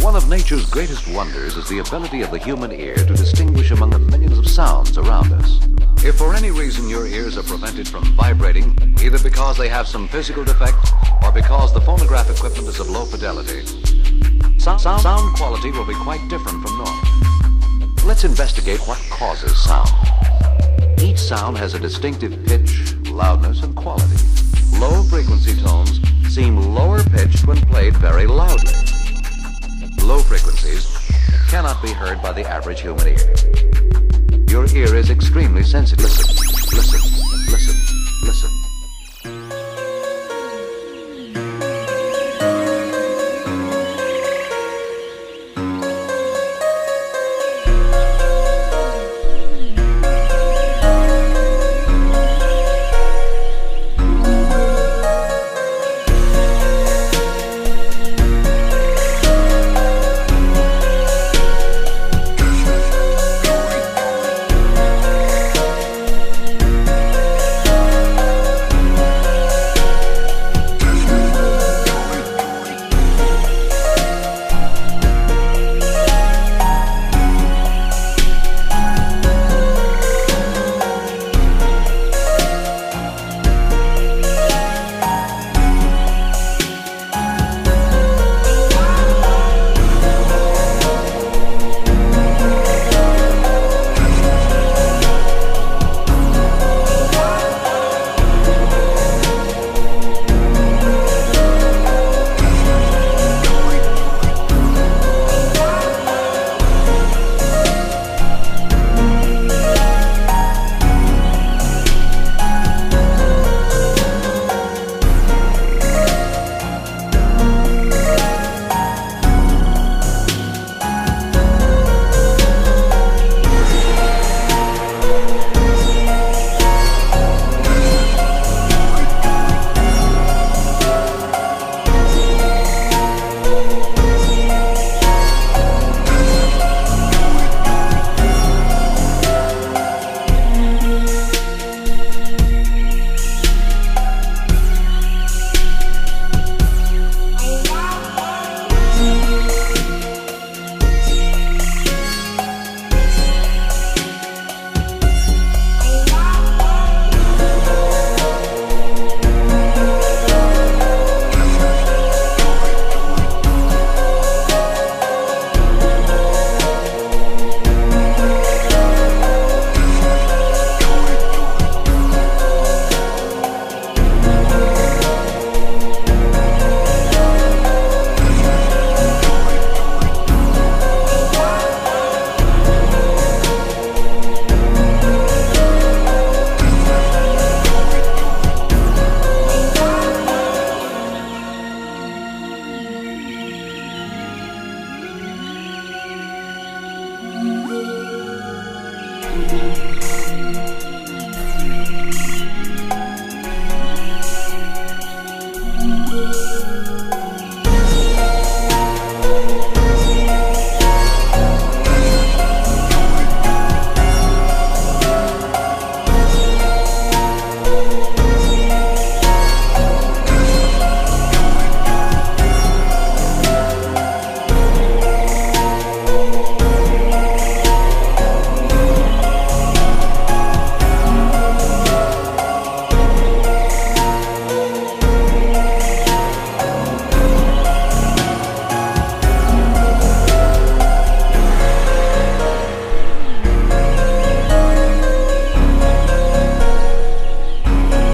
One of nature's greatest wonders is the ability of the human ear to distinguish among the millions of sounds around us. If for any reason your ears are prevented from vibrating, either because they have some physical defect or because the phonograph equipment is of low fidelity, sound quality will be quite different from normal. Let's investigate what causes sound. Each sound has a distinctive pitch, loudness, and quality. Low frequency tones seem lower pitched when played very loudly. Low frequencies cannot be heard by the average human ear. Your ear is extremely sensitive. Listen, listen, listen, listen.